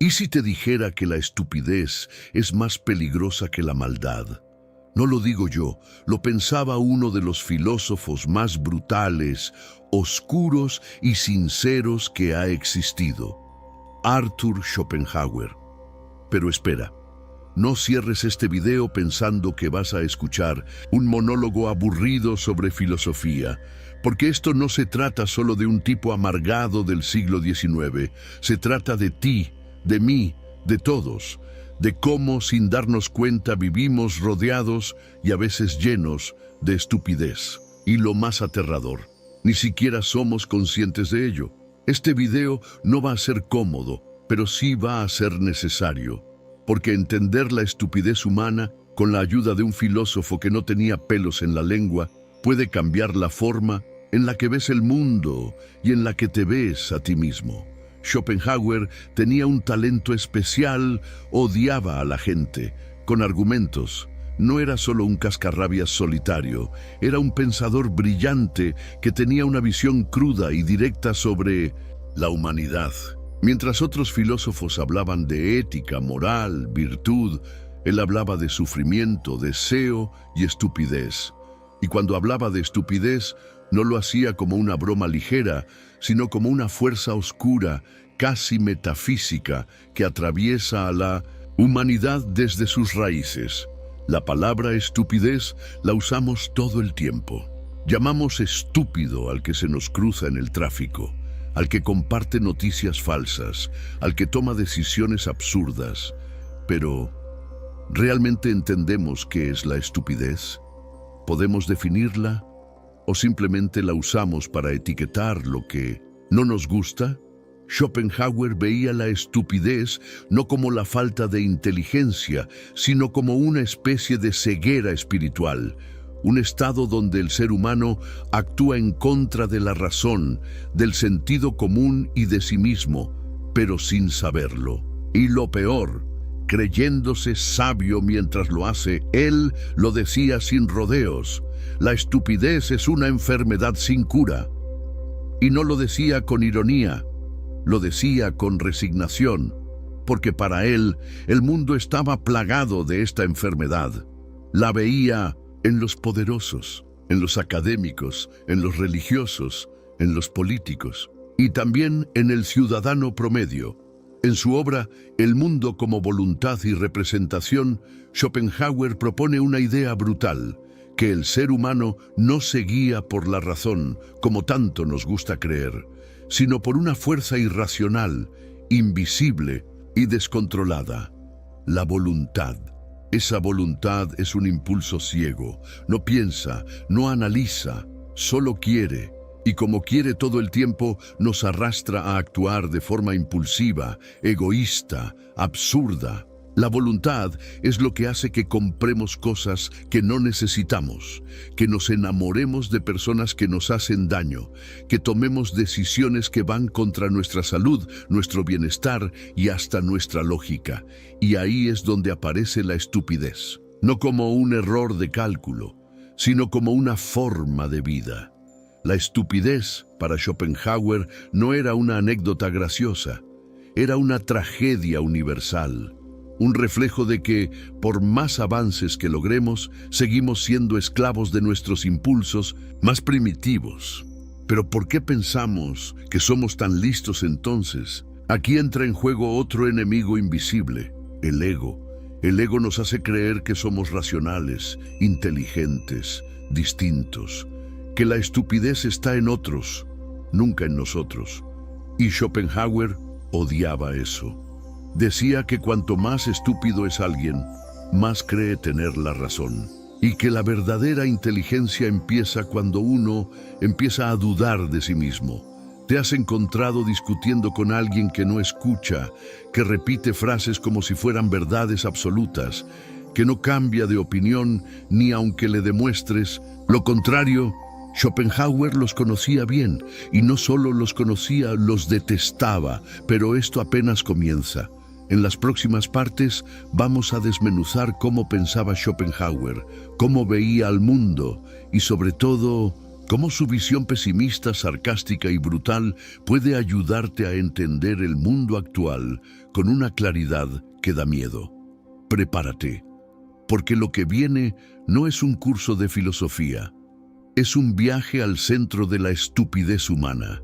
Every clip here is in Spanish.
¿Y si te dijera que la estupidez es más peligrosa que la maldad? No lo digo yo, lo pensaba uno de los filósofos más brutales, oscuros y sinceros que ha existido, Arthur Schopenhauer. Pero espera, no cierres este video pensando que vas a escuchar un monólogo aburrido sobre filosofía, porque esto no se trata solo de un tipo amargado del siglo XIX, se trata de ti, de mí, de todos, de cómo sin darnos cuenta vivimos rodeados y a veces llenos de estupidez. Y lo más aterrador, ni siquiera somos conscientes de ello. Este video no va a ser cómodo, pero sí va a ser necesario, porque entender la estupidez humana con la ayuda de un filósofo que no tenía pelos en la lengua puede cambiar la forma en la que ves el mundo y en la que te ves a ti mismo. Schopenhauer tenía un talento especial, odiaba a la gente, con argumentos. No era solo un cascarrabias solitario, era un pensador brillante que tenía una visión cruda y directa sobre la humanidad. Mientras otros filósofos hablaban de ética, moral, virtud, él hablaba de sufrimiento, deseo y estupidez. Y cuando hablaba de estupidez, no lo hacía como una broma ligera, sino como una fuerza oscura, casi metafísica, que atraviesa a la humanidad desde sus raíces. La palabra estupidez la usamos todo el tiempo. Llamamos estúpido al que se nos cruza en el tráfico, al que comparte noticias falsas, al que toma decisiones absurdas. Pero, ¿realmente entendemos qué es la estupidez? ¿Podemos definirla? ¿O simplemente la usamos para etiquetar lo que no nos gusta? Schopenhauer veía la estupidez no como la falta de inteligencia, sino como una especie de ceguera espiritual, un estado donde el ser humano actúa en contra de la razón, del sentido común y de sí mismo, pero sin saberlo. Y lo peor, creyéndose sabio mientras lo hace, él lo decía sin rodeos: la estupidez es una enfermedad sin cura. Y no lo decía con ironía, lo decía con resignación, porque para él el mundo estaba plagado de esta enfermedad. La veía en los poderosos, en los académicos, en los religiosos, en los políticos y también en el ciudadano promedio. En su obra El mundo como voluntad y representación, Schopenhauer propone una idea brutal: que el ser humano no se guía por la razón, como tanto nos gusta creer, sino por una fuerza irracional, invisible y descontrolada: la voluntad. Esa voluntad es un impulso ciego, no piensa, no analiza, solo quiere, y como quiere todo el tiempo, nos arrastra a actuar de forma impulsiva, egoísta, absurda. La voluntad es lo que hace que compremos cosas que no necesitamos, que nos enamoremos de personas que nos hacen daño, que tomemos decisiones que van contra nuestra salud, nuestro bienestar y hasta nuestra lógica. Y ahí es donde aparece la estupidez, no como un error de cálculo, sino como una forma de vida. La estupidez, para Schopenhauer, no era una anécdota graciosa, era una tragedia universal. Un reflejo de que, por más avances que logremos, seguimos siendo esclavos de nuestros impulsos más primitivos. Pero ¿por qué pensamos que somos tan listos entonces? Aquí entra en juego otro enemigo invisible, el ego. El ego nos hace creer que somos racionales, inteligentes, distintos, que la estupidez está en otros, nunca en nosotros. Y Schopenhauer odiaba eso. Decía que cuanto más estúpido es alguien, más cree tener la razón. Y que la verdadera inteligencia empieza cuando uno empieza a dudar de sí mismo. ¿Te has encontrado discutiendo con alguien que no escucha, que repite frases como si fueran verdades absolutas, que no cambia de opinión ni aunque le demuestres lo contrario? Schopenhauer los conocía bien, y no solo los conocía, los detestaba, pero esto apenas comienza. En las próximas partes vamos a desmenuzar cómo pensaba Schopenhauer, cómo veía al mundo y sobre todo, Cómo su visión pesimista, sarcástica y brutal puede ayudarte a entender el mundo actual con una claridad que da miedo. Prepárate, porque lo que viene no es un curso de filosofía, es un viaje al centro de la estupidez humana.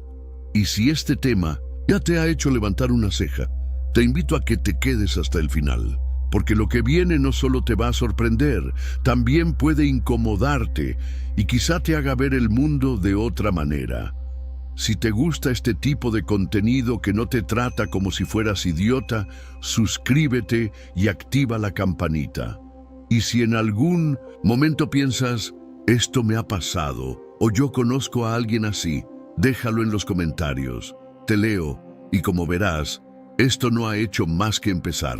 Y si este tema ya te ha hecho levantar una ceja, te invito a que te quedes hasta el final, porque lo que viene no solo te va a sorprender, también puede incomodarte y quizá te haga ver el mundo de otra manera. Si te gusta este tipo de contenido que no te trata como si fueras idiota, suscríbete y activa la campanita. Y si en algún momento piensas, esto me ha pasado, o yo conozco a alguien así, déjalo en los comentarios. Te leo, y como verás, esto no ha hecho más que empezar.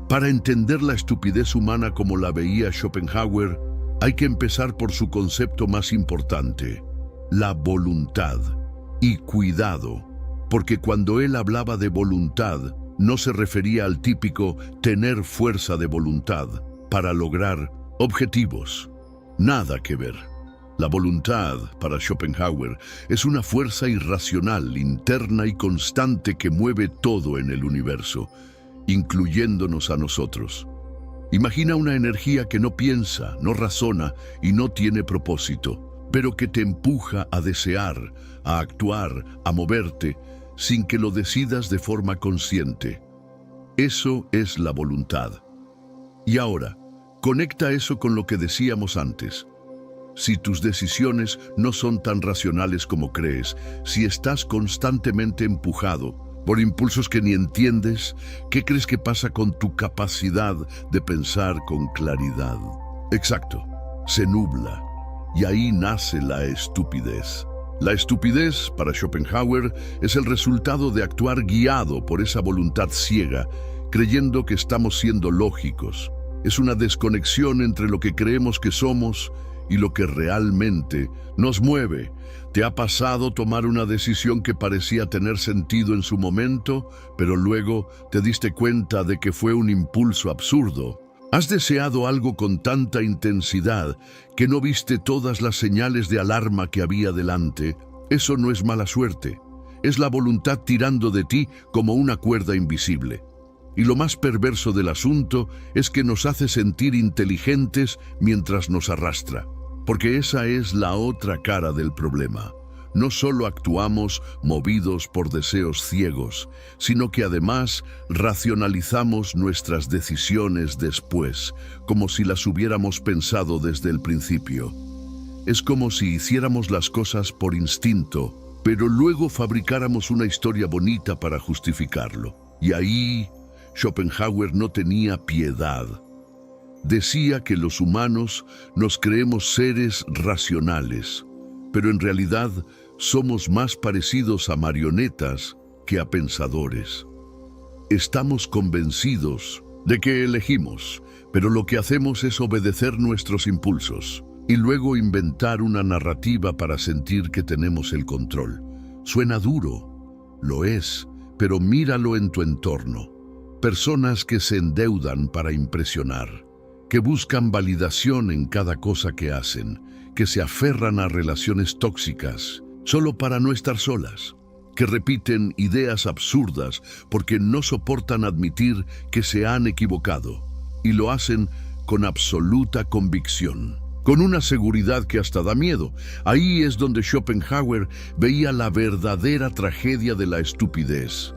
Para entender la estupidez humana como la veía Schopenhauer, hay que empezar por su concepto más importante, la voluntad. Y cuidado, porque cuando él hablaba de voluntad, no se refería al típico tener fuerza de voluntad para lograr objetivos. Nada que ver. La voluntad, para Schopenhauer, es una fuerza irracional, interna y constante que mueve todo en el universo, incluyéndonos a nosotros. Imagina una energía que no piensa, no razona y no tiene propósito, pero que te empuja a desear, a actuar, a moverte, sin que lo decidas de forma consciente. Eso es la voluntad. Y ahora, conecta eso con lo que decíamos antes. Si tus decisiones no son tan racionales como crees, si estás constantemente empujado por impulsos que ni entiendes, ¿qué crees que pasa con tu capacidad de pensar con claridad? Exacto, se nubla. Y ahí nace la estupidez. La estupidez, para Schopenhauer, es el resultado de actuar guiado por esa voluntad ciega, creyendo que estamos siendo lógicos. Es una desconexión entre lo que creemos que somos y lo que realmente nos mueve. ¿Te ha pasado tomar una decisión que parecía tener sentido en su momento, pero luego te diste cuenta de que fue un impulso absurdo? ¿Has deseado algo con tanta intensidad que no viste todas las señales de alarma que había delante? Eso no es mala suerte. Es la voluntad tirando de ti como una cuerda invisible. Y lo más perverso del asunto es que nos hace sentir inteligentes mientras nos arrastra. Porque esa es la otra cara del problema. No solo actuamos movidos por deseos ciegos, sino que además racionalizamos nuestras decisiones después, como si las hubiéramos pensado desde el principio. Es como si hiciéramos las cosas por instinto, pero luego fabricáramos una historia bonita para justificarlo. Y ahí Schopenhauer no tenía piedad. Decía que los humanos nos creemos seres racionales, pero en realidad somos más parecidos a marionetas que a pensadores. Estamos convencidos de que elegimos, pero lo que hacemos es obedecer nuestros impulsos y luego inventar una narrativa para sentir que tenemos el control. Suena duro, lo es, pero míralo en tu entorno. Personas que se endeudan para impresionar, que buscan validación en cada cosa que hacen, que se aferran a relaciones tóxicas solo para no estar solas, que repiten ideas absurdas porque no soportan admitir que se han equivocado, y lo hacen con absoluta convicción, con una seguridad que hasta da miedo. Ahí es donde Schopenhauer veía la verdadera tragedia de la estupidez.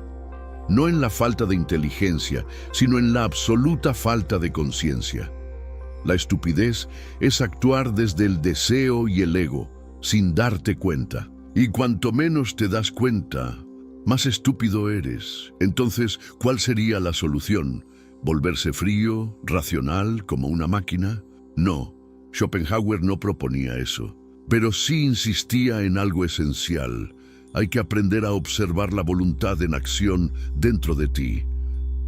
No en la falta de inteligencia, sino en la absoluta falta de conciencia. La estupidez es actuar desde el deseo y el ego, sin darte cuenta. Y cuanto menos te das cuenta, más estúpido eres. Entonces, ¿cuál sería la solución? ¿Volverse frío, racional, como una máquina? No, Schopenhauer no proponía eso, pero sí insistía en algo esencial. Hay que aprender a observar la voluntad en acción dentro de ti.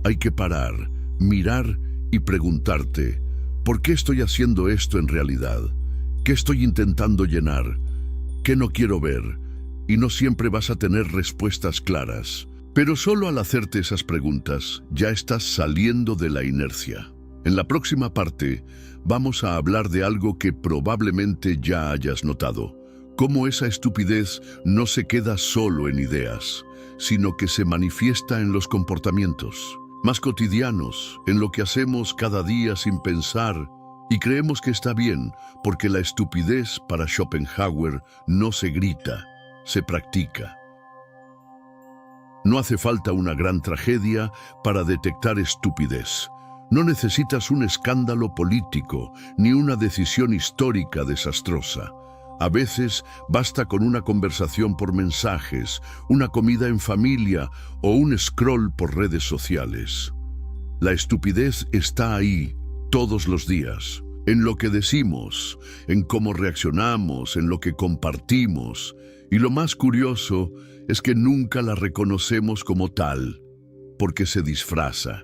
Hay que parar, mirar y preguntarte, ¿por qué estoy haciendo esto en realidad? ¿Qué estoy intentando llenar? ¿Qué no quiero ver? Y no siempre vas a tener respuestas claras. Pero solo al hacerte esas preguntas, ya estás saliendo de la inercia. En la próxima parte vamos a hablar de algo que probablemente ya hayas notado, cómo esa estupidez no se queda solo en ideas, sino que se manifiesta en los comportamientos más cotidianos, en lo que hacemos cada día sin pensar, y creemos que está bien, porque la estupidez para Schopenhauer no se grita, se practica. No hace falta una gran tragedia para detectar estupidez. No necesitas un escándalo político ni una decisión histórica desastrosa. A veces basta con una conversación por mensajes, una comida en familia o un scroll por redes sociales. La estupidez está ahí todos los días, en lo que decimos, en cómo reaccionamos, en lo que compartimos. Y lo más curioso es que nunca la reconocemos como tal, porque se disfraza.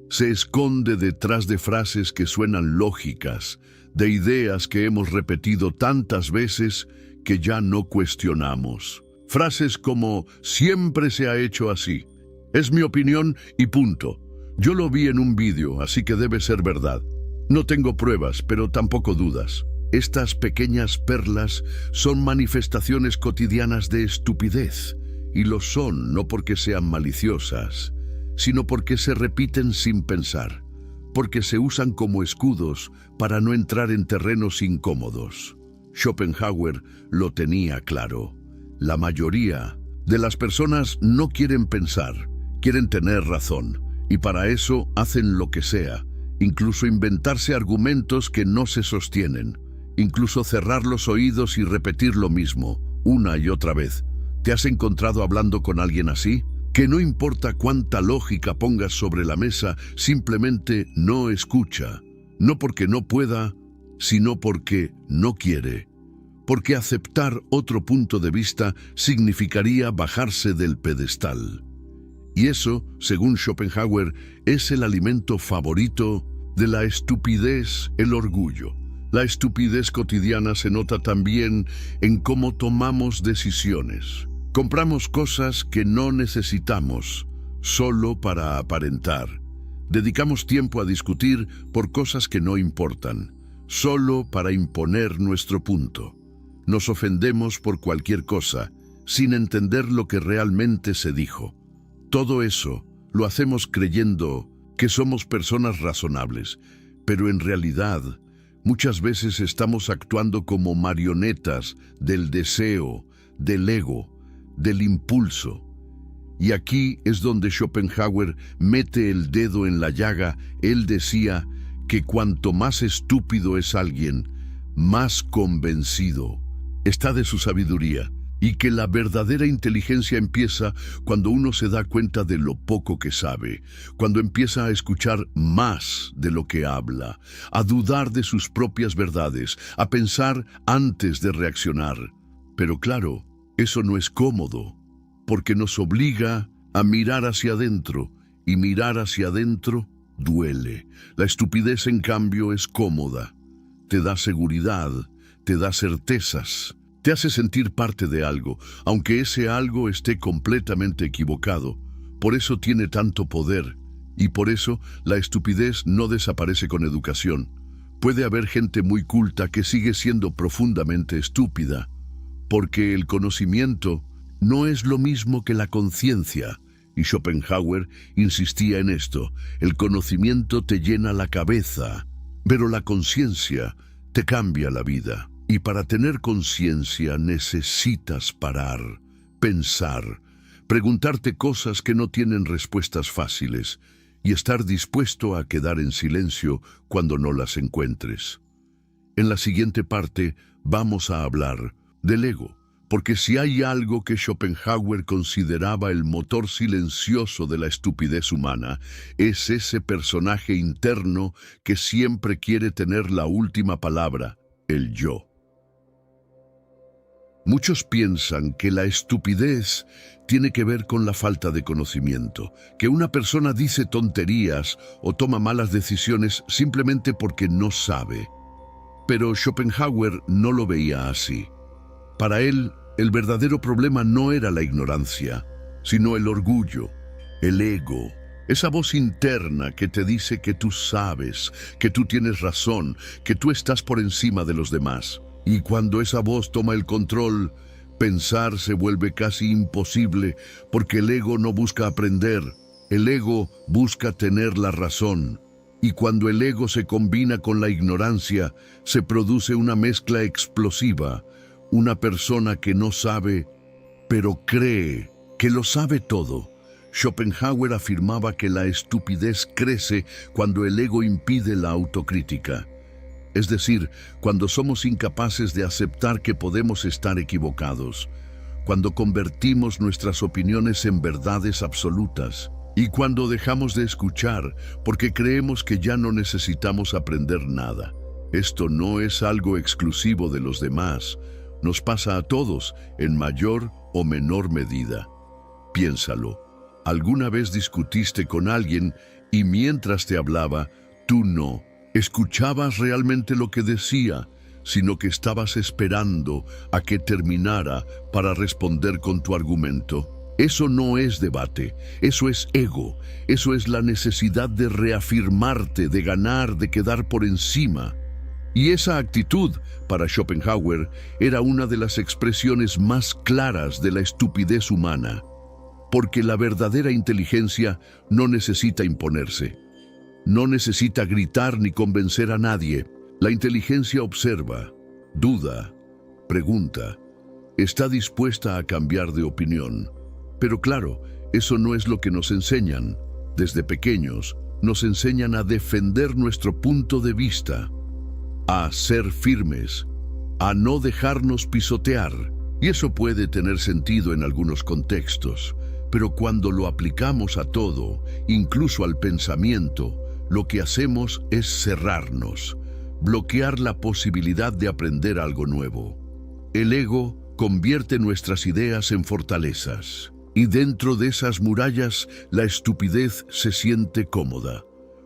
Se esconde detrás de frases que suenan lógicas, de ideas que hemos repetido tantas veces que ya no cuestionamos. Frases como siempre se ha hecho así, es mi opinión y punto. Yo lo vi en un vídeo, así que debe ser verdad. No tengo pruebas, pero tampoco dudas. Estas pequeñas perlas son manifestaciones cotidianas de estupidez, y lo son no porque sean maliciosas, sino porque se repiten sin pensar, porque se usan como escudos para no entrar en terrenos incómodos. Schopenhauer lo tenía claro. La mayoría de las personas no quieren pensar, quieren tener razón, y para eso hacen lo que sea, incluso inventarse argumentos que no se sostienen, incluso cerrar los oídos y repetir lo mismo, una y otra vez. ¿Te has encontrado hablando con alguien así? Que no importa cuánta lógica pongas sobre la mesa, simplemente no escucha. No porque no pueda, sino porque no quiere. Porque aceptar otro punto de vista significaría bajarse del pedestal. Y eso, según Schopenhauer, es el alimento favorito de la estupidez, el orgullo. La estupidez cotidiana se nota también en cómo tomamos decisiones. Compramos cosas que no necesitamos, solo para aparentar. Dedicamos tiempo a discutir por cosas que no importan, solo para imponer nuestro punto. Nos ofendemos por cualquier cosa, sin entender lo que realmente se dijo. Todo eso lo hacemos creyendo que somos personas razonables, pero en realidad muchas veces estamos actuando como marionetas del deseo, del ego, del impulso. Y aquí es donde Schopenhauer mete el dedo en la llaga. Él decía que cuanto más estúpido es alguien, más convencido está de su sabiduría, y que la verdadera inteligencia empieza cuando uno se da cuenta de lo poco que sabe, cuando empieza a escuchar más de lo que habla, a dudar de sus propias verdades, a pensar antes de reaccionar. Pero claro, eso no es cómodo, porque nos obliga a mirar hacia adentro, y mirar hacia adentro duele. La estupidez, en cambio, es cómoda. Te da seguridad, te da certezas, te hace sentir parte de algo, aunque ese algo esté completamente equivocado. Por eso tiene tanto poder, y por eso la estupidez no desaparece con educación. Puede haber gente muy culta que sigue siendo profundamente estúpida, porque el conocimiento no es lo mismo que la conciencia, y Schopenhauer insistía en esto. El conocimiento te llena la cabeza, pero la conciencia te cambia la vida. Y para tener conciencia necesitas parar, pensar, preguntarte cosas que no tienen respuestas fáciles y estar dispuesto a quedar en silencio cuando no las encuentres. En la siguiente parte vamos a hablar del ego, porque si hay algo que Schopenhauer consideraba el motor silencioso de la estupidez humana, es ese personaje interno que siempre quiere tener la última palabra, el yo. Muchos piensan que la estupidez tiene que ver con la falta de conocimiento, que una persona dice tonterías o toma malas decisiones simplemente porque no sabe. Pero Schopenhauer no lo veía así. Para él, el verdadero problema no era la ignorancia, sino el orgullo, el ego, Esa voz interna que te dice que tú sabes, que tú tienes razón, que tú estás por encima de los demás. Y cuando esa voz toma el control, pensar se vuelve casi imposible porque el ego no busca aprender, el ego busca tener la razón. Y cuando el ego se combina con la ignorancia, se produce una mezcla explosiva, una persona que no sabe, pero cree que lo sabe todo. Schopenhauer afirmaba que la estupidez crece cuando el ego impide la autocrítica. Es decir, cuando somos incapaces de aceptar que podemos estar equivocados, cuando convertimos nuestras opiniones en verdades absolutas y cuando dejamos de escuchar porque creemos que ya no necesitamos aprender nada. Esto no es algo exclusivo de los demás, nos pasa a todos en mayor o menor medida. Piénsalo. ¿Alguna vez discutiste con alguien y mientras te hablaba, tú no escuchabas realmente lo que decía, sino que estabas esperando a que terminara para responder con tu argumento? Eso no es debate, eso es ego, eso es la necesidad de reafirmarte, de ganar, de quedar por encima. Y esa actitud, para Schopenhauer, era una de las expresiones más claras de la estupidez humana. Porque la verdadera inteligencia no necesita imponerse. No necesita gritar ni convencer a nadie. La inteligencia observa, duda, pregunta, está dispuesta a cambiar de opinión. Pero claro, eso no es lo que nos enseñan. Desde pequeños, nos enseñan a defender nuestro punto de vista, a ser firmes, a no dejarnos pisotear. Y eso puede tener sentido en algunos contextos. Pero cuando lo aplicamos a todo, incluso al pensamiento, lo que hacemos es cerrarnos, bloquear la posibilidad de aprender algo nuevo. El ego convierte nuestras ideas en fortalezas, y dentro de esas murallas la estupidez se siente cómoda.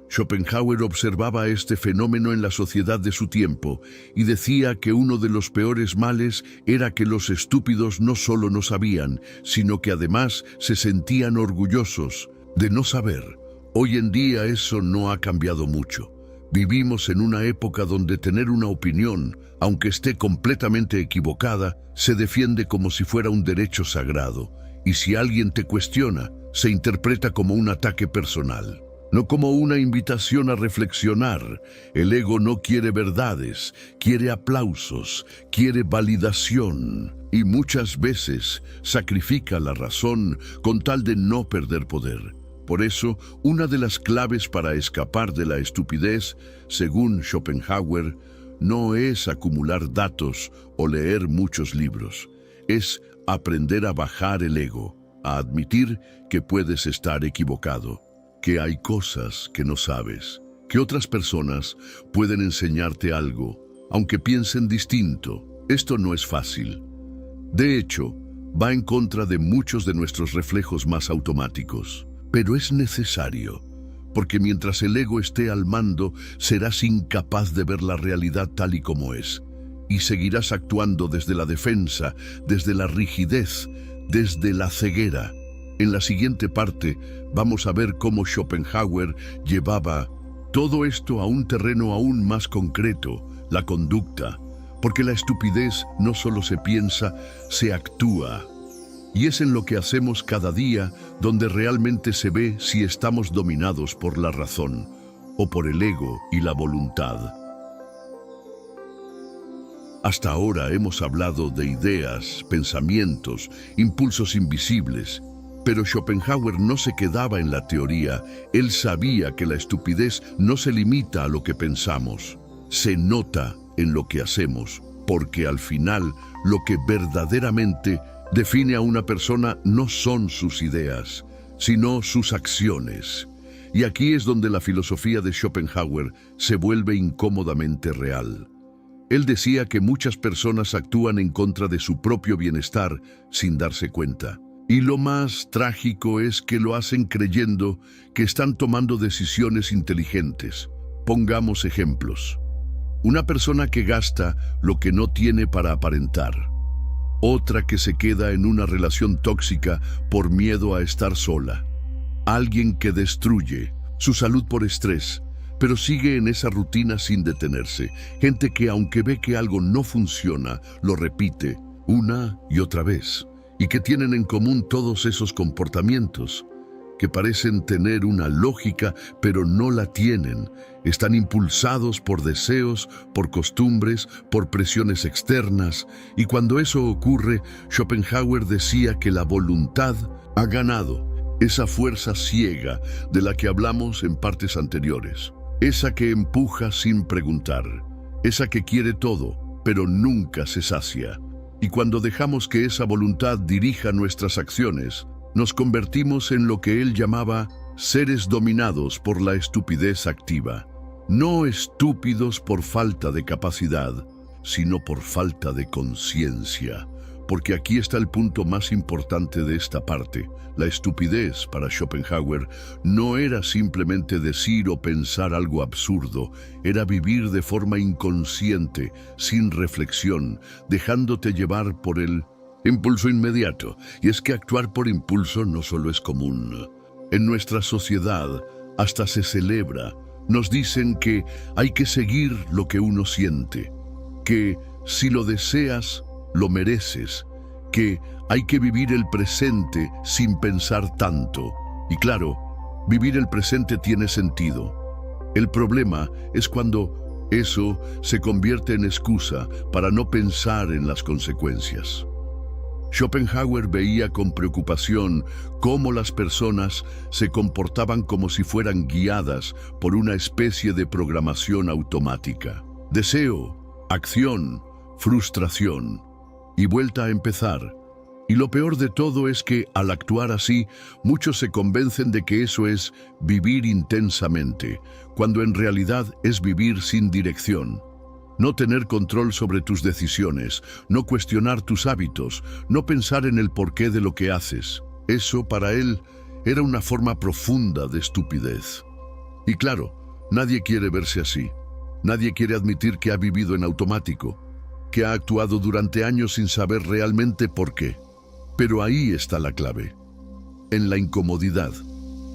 Schopenhauer observaba este fenómeno en la sociedad de su tiempo y decía que uno de los peores males era que los estúpidos no solo no sabían, sino que además se sentían orgullosos de no saber. Hoy en día eso no ha cambiado mucho. Vivimos en una época donde tener una opinión, aunque esté completamente equivocada, se defiende como si fuera un derecho sagrado, y si alguien te cuestiona, se interpreta como un ataque personal. No como una invitación a reflexionar. El ego no quiere verdades, quiere aplausos, quiere validación y muchas veces sacrifica la razón con tal de no perder poder. Por eso, una de las claves para escapar de la estupidez, según Schopenhauer, no es acumular datos o leer muchos libros. Es aprender a bajar el ego, a admitir que puedes estar equivocado, que hay cosas que no sabes, que otras personas pueden enseñarte algo, aunque piensen distinto. Esto no es fácil. De hecho, va en contra de muchos de nuestros reflejos más automáticos. Pero es necesario, porque mientras el ego esté al mando, serás incapaz de ver la realidad tal y como es, y seguirás actuando desde la defensa, desde la rigidez, desde la ceguera. En la siguiente parte vamos a ver cómo Schopenhauer llevaba todo esto a un terreno aún más concreto, la conducta, porque la estupidez no solo se piensa, se actúa. Y es en lo que hacemos cada día donde realmente se ve si estamos dominados por la razón o por el ego y la voluntad. Hasta ahora hemos hablado de ideas, pensamientos, impulsos invisibles. Pero Schopenhauer no se quedaba en la teoría. Él sabía que la estupidez no se limita a lo que pensamos. Se nota en lo que hacemos, porque al final lo que verdaderamente define a una persona no son sus ideas, sino sus acciones. Y aquí es donde la filosofía de Schopenhauer se vuelve incómodamente real. Él decía que muchas personas actúan en contra de su propio bienestar sin darse cuenta. Y lo más trágico es que lo hacen creyendo que están tomando decisiones inteligentes. Pongamos ejemplos. Una persona que gasta lo que no tiene para aparentar. Otra que se queda en una relación tóxica por miedo a estar sola. alguien que destruye su salud por estrés, pero sigue en esa rutina sin detenerse. Gente que aunque ve que algo no funciona, lo repite una y otra vez. Y que tienen en común todos esos comportamientos, que parecen tener una lógica, pero no la tienen. Están impulsados por deseos, por costumbres, por presiones externas. Y cuando eso ocurre, Schopenhauer decía que la voluntad ha ganado esa fuerza ciega de la que hablamos en partes anteriores. Esa que empuja sin preguntar, esa que quiere todo, pero nunca se sacia. Y cuando dejamos que esa voluntad dirija nuestras acciones, nos convertimos en lo que él llamaba seres dominados por la estupidez activa. No estúpidos por falta de capacidad, sino por falta de conciencia. Porque aquí está el punto más importante de esta parte. La estupidez, para Schopenhauer, no era simplemente decir o pensar algo absurdo, era vivir de forma inconsciente, sin reflexión, dejándote llevar por el impulso inmediato. Y es que actuar por impulso no solo es común. En nuestra sociedad hasta se celebra. Nos dicen que hay que seguir lo que uno siente, que si lo deseas, lo mereces, que hay que vivir el presente sin pensar tanto. Y claro, vivir el presente tiene sentido. El problema es cuando eso se convierte en excusa para no pensar en las consecuencias. Schopenhauer veía con preocupación cómo las personas se comportaban como si fueran guiadas por una especie de programación automática. Deseo, acción, frustración y vuelta a empezar. Y lo peor de todo es que, al actuar así, muchos se convencen de que eso es vivir intensamente, cuando en realidad es vivir sin dirección. No tener control sobre tus decisiones, no cuestionar tus hábitos, no pensar en el porqué de lo que haces. Eso, para él, era una forma profunda de estupidez. Y claro, nadie quiere verse así. Nadie quiere admitir que ha vivido en automático, que ha actuado durante años sin saber realmente por qué. Pero ahí está la clave, en la incomodidad.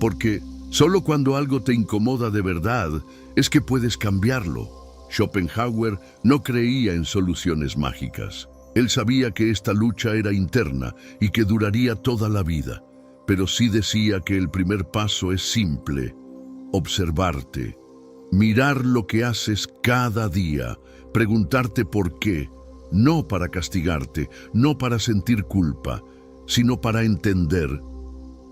Porque solo cuando algo te incomoda de verdad es que puedes cambiarlo. Schopenhauer no creía en soluciones mágicas. Él sabía que esta lucha era interna y que duraría toda la vida. Pero sí decía que el primer paso es simple: observarte, mirar lo que haces cada día, preguntarte por qué, no para castigarte, no para sentir culpa, sino para entender.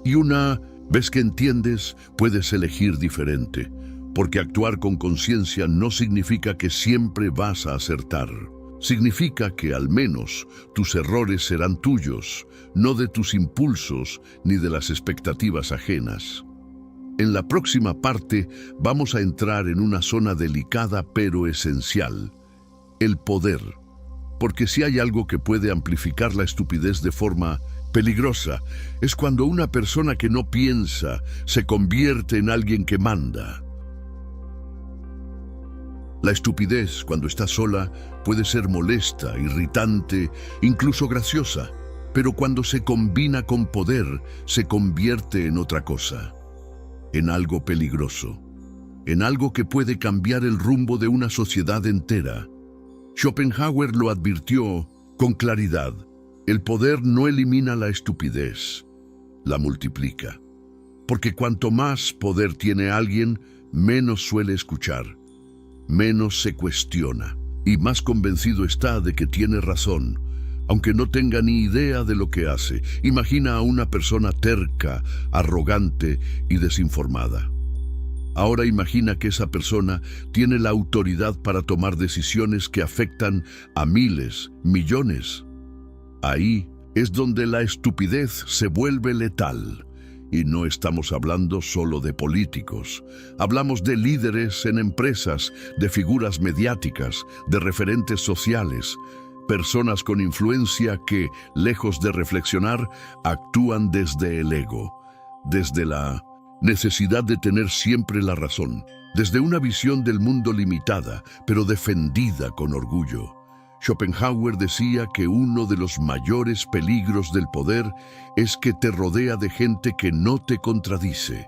Y una vez que entiendes, puedes elegir diferente, porque actuar con conciencia no significa que siempre vas a acertar. Significa que al menos tus errores serán tuyos, no de tus impulsos ni de las expectativas ajenas. En la próxima parte vamos a entrar en una zona delicada pero esencial: el poder. Porque si hay algo que puede amplificar la estupidez de forma peligrosa, es cuando una persona que no piensa se convierte en alguien que manda. La estupidez, cuando está sola, puede ser molesta, irritante, incluso graciosa, pero cuando se combina con poder, se convierte en otra cosa, en algo peligroso, en algo que puede cambiar el rumbo de una sociedad entera. Schopenhauer lo advirtió con claridad: el poder no elimina la estupidez, la multiplica. Porque cuanto más poder tiene alguien, menos suele escuchar, menos se cuestiona y más convencido está de que tiene razón, aunque no tenga ni idea de lo que hace. Imagina a una persona terca, arrogante y desinformada. Ahora imagina que esa persona tiene la autoridad para tomar decisiones que afectan a miles, millones. Ahí es donde la estupidez se vuelve letal. Y no estamos hablando solo de políticos. Hablamos de líderes en empresas, de figuras mediáticas, de referentes sociales, personas con influencia que, lejos de reflexionar, actúan desde el ego, desde la necesidad de tener siempre la razón, desde una visión del mundo limitada, pero defendida con orgullo. Schopenhauer decía que uno de los mayores peligros del poder es que te rodea de gente que no te contradice.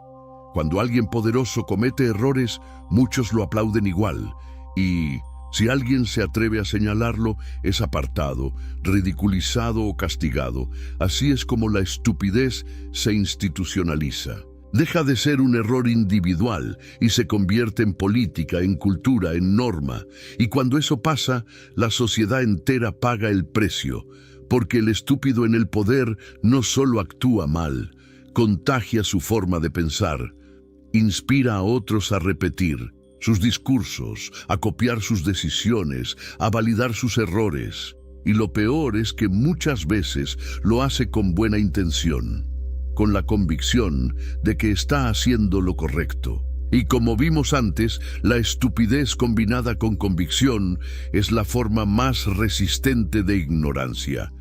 Cuando alguien poderoso comete errores, muchos lo aplauden igual, y si alguien se atreve a señalarlo, es apartado, ridiculizado o castigado. Así es como la estupidez se institucionaliza. Deja de ser un error individual y se convierte en política, en cultura, en norma. Y cuando eso pasa, la sociedad entera paga el precio, porque el estúpido en el poder no solo actúa mal, contagia su forma de pensar, inspira a otros a repetir sus discursos, a copiar sus decisiones, a validar sus errores. Y lo peor es que muchas veces lo hace con buena intención, con la convicción de que está haciendo lo correcto. Y como vimos antes, la estupidez combinada con convicción es la forma más resistente de ignorancia.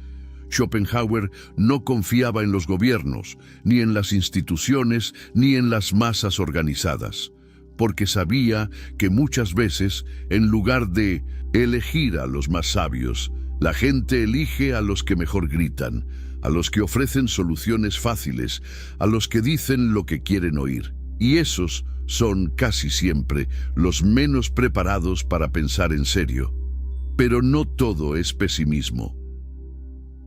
Schopenhauer no confiaba en los gobiernos, ni en las instituciones, ni en las masas organizadas, porque sabía que muchas veces, en lugar de elegir a los más sabios, la gente elige a los que mejor gritan, a los que ofrecen soluciones fáciles, a los que dicen lo que quieren oír. Y esos son casi siempre los menos preparados para pensar en serio. Pero no todo es pesimismo.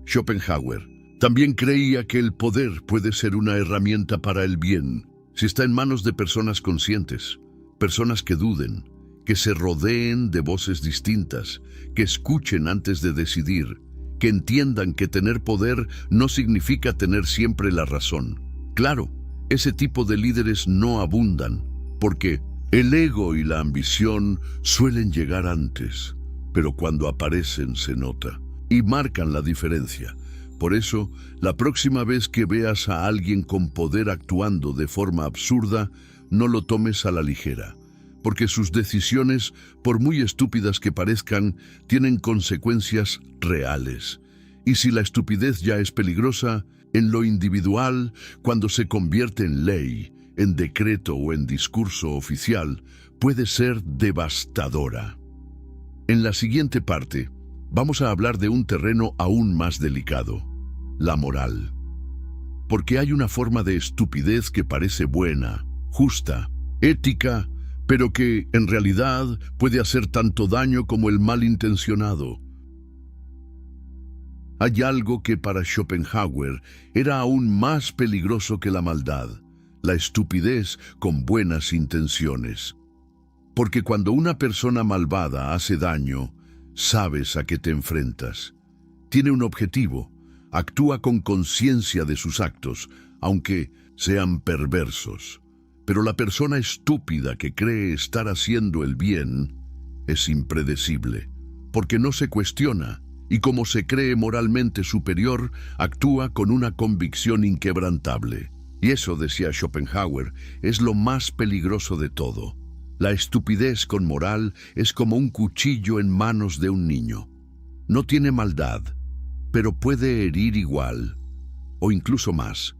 Schopenhauer también creía que el poder puede ser una herramienta para el bien, si está en manos de personas conscientes, personas que duden, que se rodeen de voces distintas, que escuchen antes de decidir, que entiendan que tener poder no significa tener siempre la razón. Claro, ese tipo de líderes no abundan, porque el ego y la ambición suelen llegar antes, pero cuando aparecen se nota y marcan la diferencia. Por eso, la próxima vez que veas a alguien con poder actuando de forma absurda, no lo tomes a la ligera, porque sus decisiones, por muy estúpidas que parezcan, tienen consecuencias reales. Y si la estupidez ya es peligrosa, en lo individual, cuando se convierte en ley, en decreto o en discurso oficial, puede ser devastadora. En la siguiente parte, vamos a hablar de un terreno aún más delicado: la moral. Porque hay una forma de estupidez que parece buena, justa, ética, pero que, en realidad, puede hacer tanto daño como el malintencionado. Hay algo que para Schopenhauer era aún más peligroso que la maldad: la estupidez con buenas intenciones. Porque cuando una persona malvada hace daño, sabes a qué te enfrentas. Tiene un objetivo, actúa con conciencia de sus actos, aunque sean perversos. Pero la persona estúpida que cree estar haciendo el bien es impredecible, porque no se cuestiona, y como se cree moralmente superior, actúa con una convicción inquebrantable. Y eso, decía Schopenhauer, es lo más peligroso de todo. La estupidez con moral es como un cuchillo en manos de un niño. No tiene maldad, pero puede herir igual, o incluso más.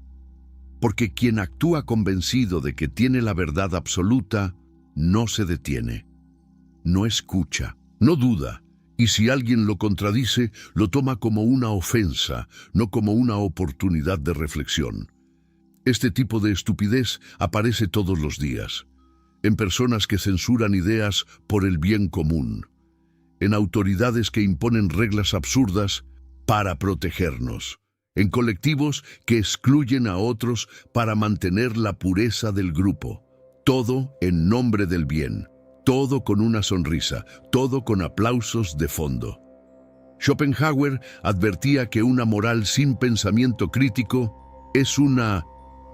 Porque quien actúa convencido de que tiene la verdad absoluta, no se detiene, no escucha, no duda, y si alguien lo contradice, lo toma como una ofensa, no como una oportunidad de reflexión. Este tipo de estupidez aparece todos los días, en personas que censuran ideas por el bien común, en autoridades que imponen reglas absurdas para protegernos, en colectivos que excluyen a otros para mantener la pureza del grupo. Todo en nombre del bien, todo con una sonrisa, todo con aplausos de fondo. Schopenhauer advertía que una moral sin pensamiento crítico es una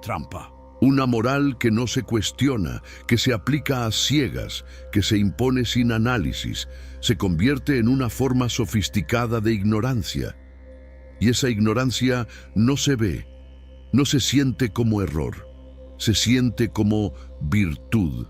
trampa. Una moral que no se cuestiona, que se aplica a ciegas, que se impone sin análisis, se convierte en una forma sofisticada de ignorancia. Y esa ignorancia no se ve, no se siente como error, se siente como virtud.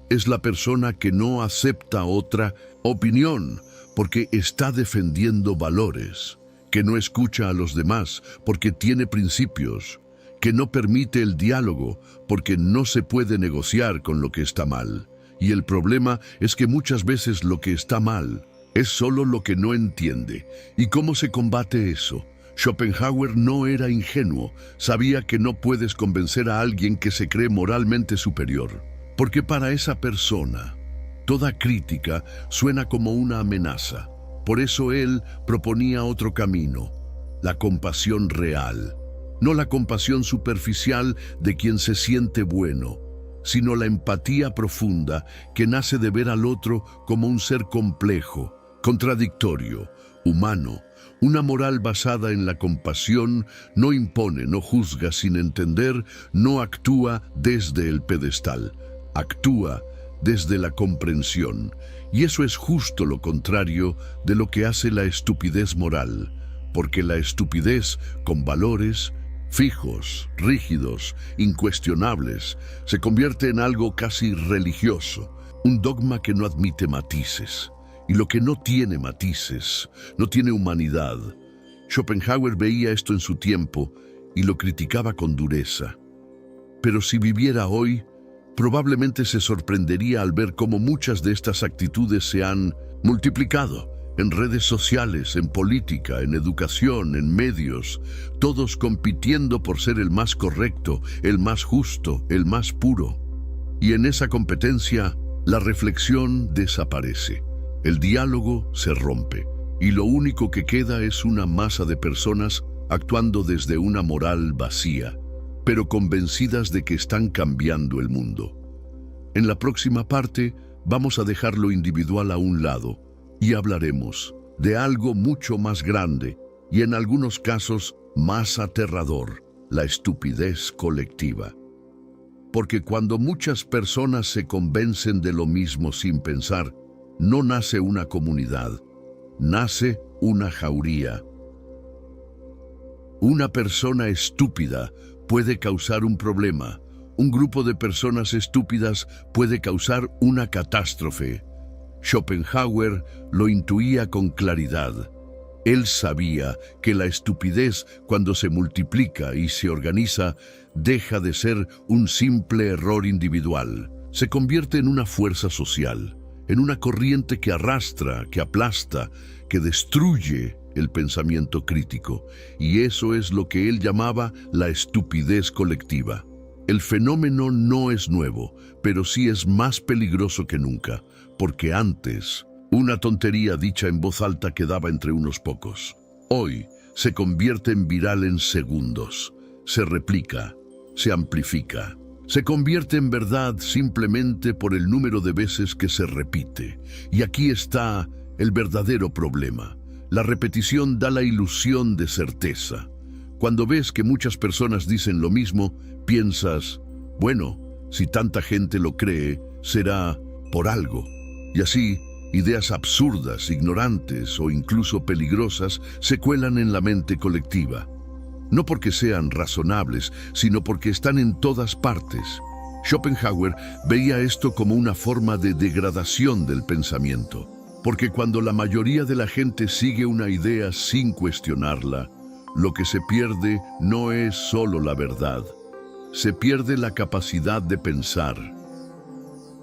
Es la persona que no acepta otra opinión porque está defendiendo valores, que no escucha a los demás porque tiene principios, que no permite el diálogo porque no se puede negociar con lo que está mal. Y el problema es que muchas veces lo que está mal Es solo lo que no entiende. ¿Y cómo se combate eso? Schopenhauer no era ingenuo, sabía que no puedes convencer a alguien que se cree moralmente superior, porque para esa persona, toda crítica suena como una amenaza. Por eso él proponía otro camino, la compasión real, no la compasión superficial de quien se siente bueno, sino la empatía profunda que nace de ver al otro como un ser complejo, contradictorio, humano. Una moral basada en la compasión no impone, no juzga sin entender, no actúa desde el pedestal, actúa desde la comprensión. Y eso es justo lo contrario de lo que hace la estupidez moral, porque la estupidez con valores fijos, rígidos, incuestionables, se convierte en algo casi religioso, un dogma que no admite matices. Y lo que no tiene matices, no tiene humanidad. Schopenhauer veía esto en su tiempo y lo criticaba con dureza. Pero si viviera hoy, probablemente se sorprendería al ver cómo muchas de estas actitudes se han multiplicado en redes sociales, en política, en educación, en medios, todos compitiendo por ser el más correcto, el más justo, el más puro. Y en esa competencia, la reflexión desaparece. El diálogo se rompe y lo único que queda es una masa de personas actuando desde una moral vacía, pero convencidas de que están cambiando el mundo. En la próxima parte vamos a dejar lo individual a un lado y hablaremos de algo mucho más grande y en algunos casos más aterrador, la estupidez colectiva. Porque cuando muchas personas se convencen de lo mismo sin pensar, no nace una comunidad, nace una jauría. Una persona estúpida puede causar un problema. Un grupo de personas estúpidas puede causar una catástrofe. Schopenhauer lo intuía con claridad. Él sabía que la estupidez, cuando se multiplica y se organiza, deja de ser un simple error individual. Se convierte en una fuerza social, en una corriente que arrastra, que aplasta, que destruye el pensamiento crítico. Y eso es lo que él llamaba la estupidez colectiva. El fenómeno no es nuevo, pero sí es más peligroso que nunca, porque antes, una tontería dicha en voz alta quedaba entre unos pocos. Hoy se convierte en viral en segundos, se replica, se amplifica. Se convierte en verdad simplemente por el número de veces que se repite. Y aquí está el verdadero problema. La repetición da la ilusión de certeza. Cuando ves que muchas personas dicen lo mismo, piensas, bueno, si tanta gente lo cree, será por algo. Y así, ideas absurdas, ignorantes o incluso peligrosas se cuelan en la mente colectiva. No porque sean razonables, sino porque están en todas partes. Schopenhauer veía esto como una forma de degradación del pensamiento, porque cuando la mayoría de la gente sigue una idea sin cuestionarla, lo que se pierde no es solo la verdad, se pierde la capacidad de pensar.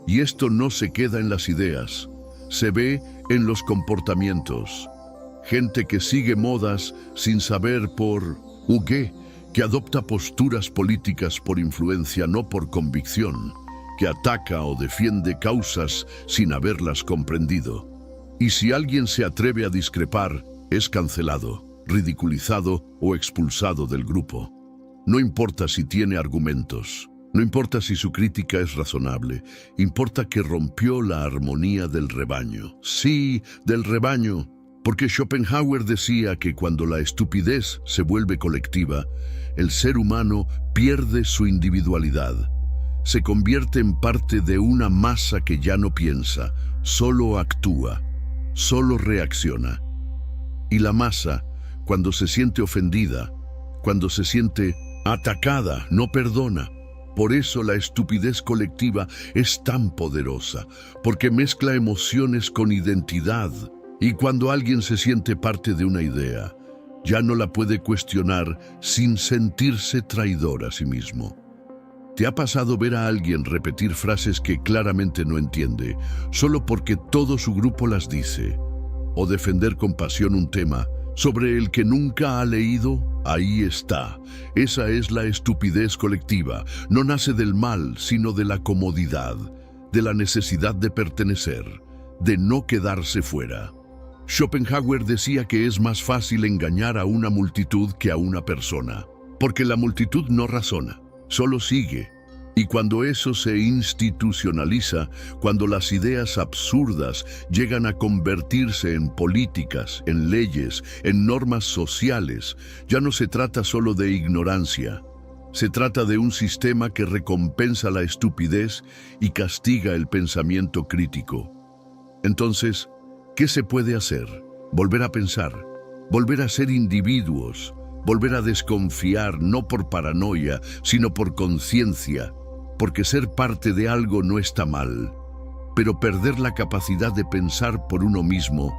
Y esto no se queda en las ideas, se ve en los comportamientos. Gente que sigue modas sin saber por qué, que adopta posturas políticas por influencia, no por convicción, que ataca o defiende causas sin haberlas comprendido. Y si alguien se atreve a discrepar, es cancelado, ridiculizado o expulsado del grupo. No importa si tiene argumentos, no importa si su crítica es razonable, importa que rompió la armonía del rebaño. Sí, del rebaño. Porque Schopenhauer decía que cuando la estupidez se vuelve colectiva, el ser humano pierde su individualidad. Se convierte en parte de una masa que ya no piensa, solo actúa, solo reacciona. Y la masa, cuando se siente ofendida, cuando se siente atacada, no perdona. Por eso la estupidez colectiva es tan poderosa, porque mezcla emociones con identidad. Y cuando alguien se siente parte de una idea, ya no la puede cuestionar sin sentirse traidor a sí mismo. ¿Te ha pasado ver a alguien repetir frases que claramente no entiende, solo porque todo su grupo las dice? o defender con pasión un tema sobre el que nunca ha leído, ahí está. Esa es la estupidez colectiva. No nace del mal, sino de la comodidad, de la necesidad de pertenecer, de no quedarse fuera. Schopenhauer decía que es más fácil engañar a una multitud que a una persona, porque la multitud no razona, solo sigue. Y cuando eso se institucionaliza, cuando las ideas absurdas llegan a convertirse en políticas, en leyes, en normas sociales, ya no se trata solo de ignorancia. Se trata de un sistema que recompensa la estupidez y castiga el pensamiento crítico. Entonces, ¿qué se puede hacer? Volver a pensar, volver a ser individuos, volver a desconfiar no por paranoia, sino por conciencia, porque ser parte de algo no está mal, pero perder la capacidad de pensar por uno mismo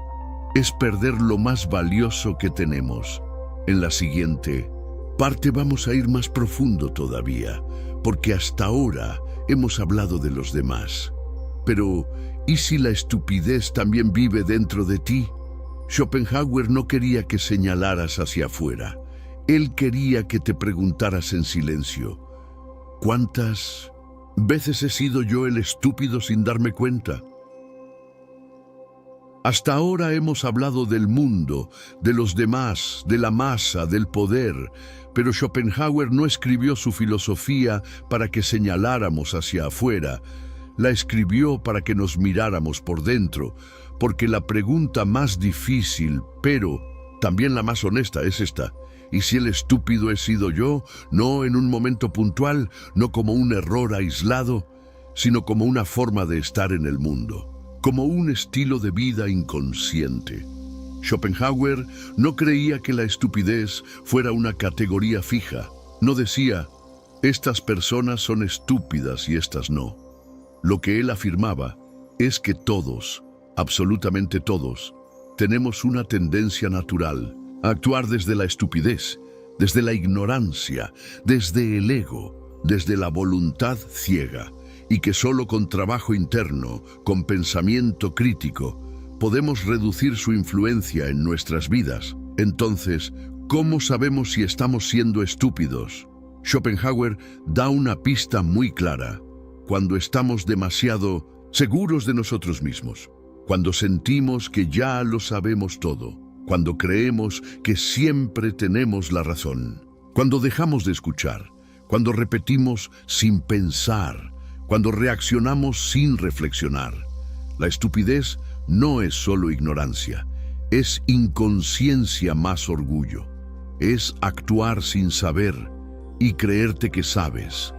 es perder lo más valioso que tenemos. En la siguiente parte vamos a ir más profundo todavía, porque hasta ahora hemos hablado de los demás. Pero, ¿y si la estupidez también vive dentro de ti? Schopenhauer no quería que señalaras hacia afuera. Él quería que te preguntaras en silencio: ¿cuántas veces he sido yo el estúpido sin darme cuenta? Hasta ahora hemos hablado del mundo, de los demás, de la masa, del poder, pero Schopenhauer no escribió su filosofía para que señaláramos hacia afuera. La escribió para que nos miráramos por dentro, porque la pregunta más difícil, pero también la más honesta, es esta: ¿y si el estúpido he sido yo, no en un momento puntual, no como un error aislado, sino como una forma de estar en el mundo, como un estilo de vida inconsciente? Schopenhauer no creía que la estupidez fuera una categoría fija. No decía, estas personas son estúpidas y estas no. Lo que él afirmaba es que todos, absolutamente todos, tenemos una tendencia natural a actuar desde la estupidez, desde la ignorancia, desde el ego, desde la voluntad ciega, y que solo con trabajo interno, con pensamiento crítico, podemos reducir su influencia en nuestras vidas. Entonces, ¿cómo sabemos si estamos siendo estúpidos? Schopenhauer da una pista muy clara: cuando estamos demasiado seguros de nosotros mismos, cuando sentimos que ya lo sabemos todo, cuando creemos que siempre tenemos la razón, cuando dejamos de escuchar, cuando repetimos sin pensar, cuando reaccionamos sin reflexionar. La estupidez no es solo ignorancia, es inconsciencia más orgullo, es actuar sin saber y creerte que sabes.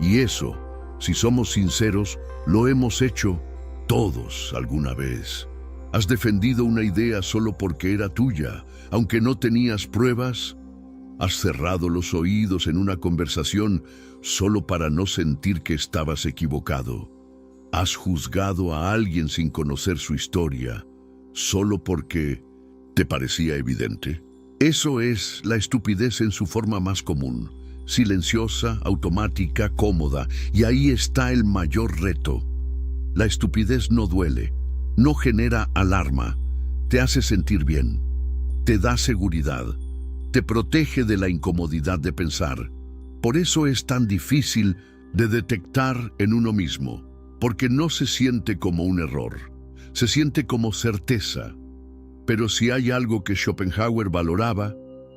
Y eso, si somos sinceros, lo hemos hecho todos alguna vez. ¿Has defendido una idea solo porque era tuya, aunque no tenías pruebas? ¿Has cerrado los oídos en una conversación solo para no sentir que estabas equivocado? ¿Has juzgado a alguien sin conocer su historia, solo porque te parecía evidente? Eso es la estupidez en su forma más común, silenciosa, automática, cómoda, y ahí está el mayor reto. La estupidez no duele, no genera alarma, te hace sentir bien, te da seguridad, te protege de la incomodidad de pensar. Por eso es tan difícil de detectar en uno mismo, porque no se siente como un error, se siente como certeza. Pero si hay algo que Schopenhauer valoraba,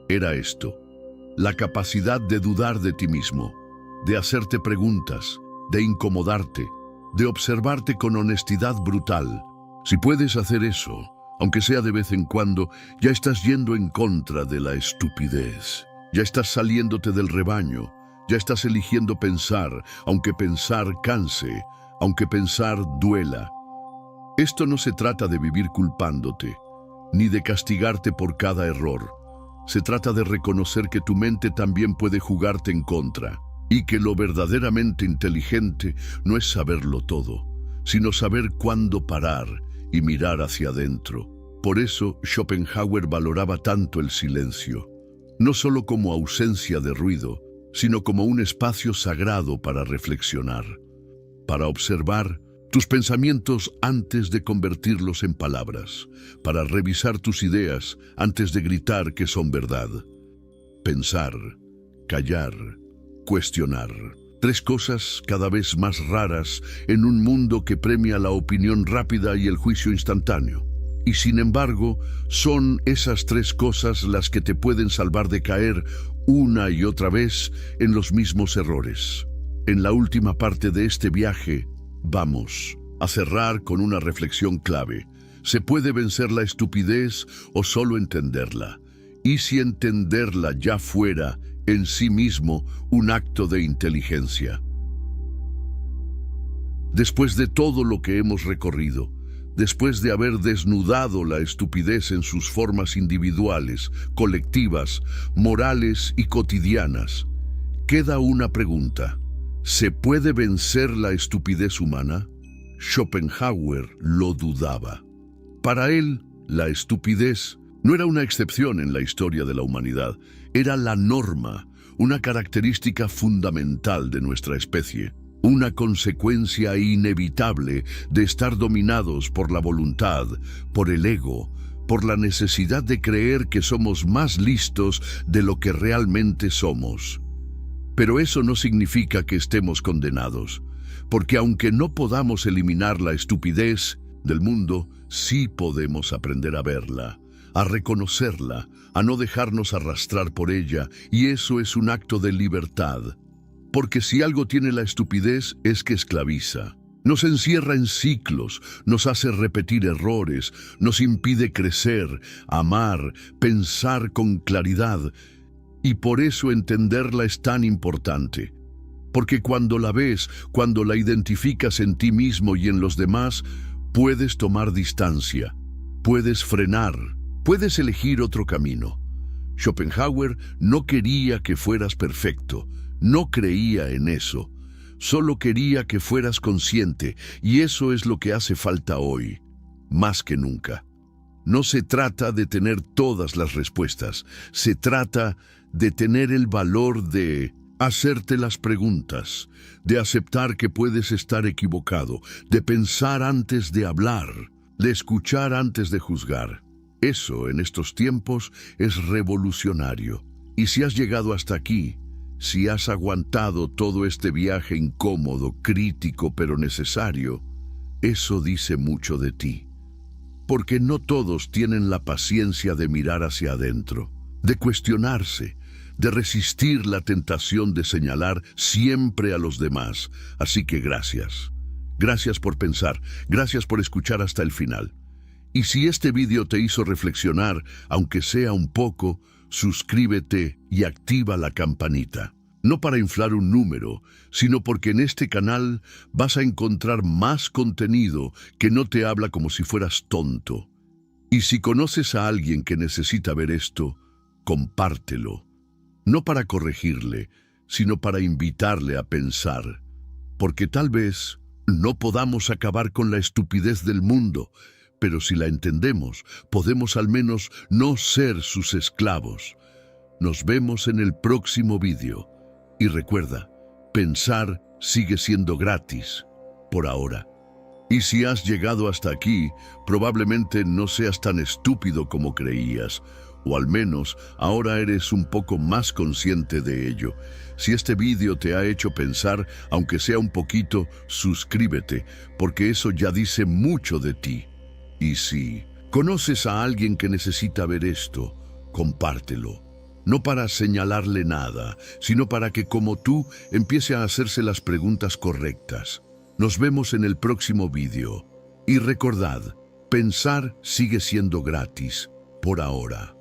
era esto: la capacidad de dudar de ti mismo, de hacerte preguntas, de incomodarte, de observarte con honestidad brutal. Si puedes hacer eso, aunque sea de vez en cuando, ya estás yendo en contra de la estupidez. Ya estás saliéndote del rebaño, ya estás eligiendo pensar, aunque pensar canse, aunque pensar duela. Esto no se trata de vivir culpándote, ni de castigarte por cada error. Se trata de reconocer que tu mente también puede jugarte en contra, y que lo verdaderamente inteligente no es saberlo todo, sino saber cuándo parar y mirar hacia adentro. Por eso Schopenhauer valoraba tanto el silencio, no solo como ausencia de ruido, sino como un espacio sagrado para reflexionar, para observar tus pensamientos antes de convertirlos en palabras, para revisar tus ideas antes de gritar que son verdad. Pensar, callar, cuestionar. 3 cosas cada vez más raras en un mundo que premia la opinión rápida y el juicio instantáneo. Y sin embargo, son esas 3 cosas las que te pueden salvar de caer una y otra vez en los mismos errores. En la última parte de este viaje, vamos a cerrar con una reflexión clave. ¿Se puede vencer la estupidez o solo entenderla? ¿Y si entenderla ya fuera en sí mismo un acto de inteligencia? Después de todo lo que hemos recorrido, después de haber desnudado la estupidez en sus formas individuales, colectivas, morales y cotidianas, queda una pregunta. ¿Se puede vencer la estupidez humana? Schopenhauer lo dudaba. Para él, la estupidez no era una excepción en la historia de la humanidad, era la norma, una característica fundamental de nuestra especie, una consecuencia inevitable de estar dominados por la voluntad, por el ego, por la necesidad de creer que somos más listos de lo que realmente somos. Pero eso no significa que estemos condenados, porque aunque no podamos eliminar la estupidez del mundo, sí podemos aprender a verla, a reconocerla, a no dejarnos arrastrar por ella, y eso es un acto de libertad. Porque si algo tiene la estupidez es que esclaviza. Nos encierra en ciclos, nos hace repetir errores, nos impide crecer, amar, pensar con claridad. Y por eso entenderla es tan importante. Porque cuando la ves, cuando la identificas en ti mismo y en los demás, puedes tomar distancia, puedes frenar, puedes elegir otro camino. Schopenhauer no quería que fueras perfecto, no creía en eso. Solo quería que fueras consciente, y eso es lo que hace falta hoy, más que nunca. No se trata de tener todas las respuestas, se trata de tener el valor de hacerte las preguntas, de aceptar que puedes estar equivocado, de pensar antes de hablar, de escuchar antes de juzgar. Eso, en estos tiempos, es revolucionario. Y si has llegado hasta aquí, si has aguantado todo este viaje incómodo, crítico, pero necesario, eso dice mucho de ti. Porque no todos tienen la paciencia de mirar hacia adentro, de cuestionarse, de resistir la tentación de señalar siempre a los demás. Así que gracias. Gracias por pensar, gracias por escuchar hasta el final. Y si este vídeo te hizo reflexionar, aunque sea un poco, suscríbete y activa la campanita. No para inflar un número, sino porque en este canal vas a encontrar más contenido que no te habla como si fueras tonto. Y si conoces a alguien que necesita ver esto, compártelo. No para corregirle, sino para invitarle a pensar. Porque tal vez no podamos acabar con la estupidez del mundo, pero si la entendemos, podemos al menos no ser sus esclavos. Nos vemos en el próximo vídeo. Y recuerda, pensar sigue siendo gratis, por ahora. Y si has llegado hasta aquí, probablemente no seas tan estúpido como creías, o al menos ahora eres un poco más consciente de ello. Si este vídeo te ha hecho pensar, aunque sea un poquito, suscríbete, porque eso ya dice mucho de ti. Y si conoces a alguien que necesita ver esto, compártelo. No para señalarle nada, sino para que, como tú, empiece a hacerse las preguntas correctas. Nos vemos en el próximo vídeo. Y recordad, pensar sigue siendo gratis, por ahora.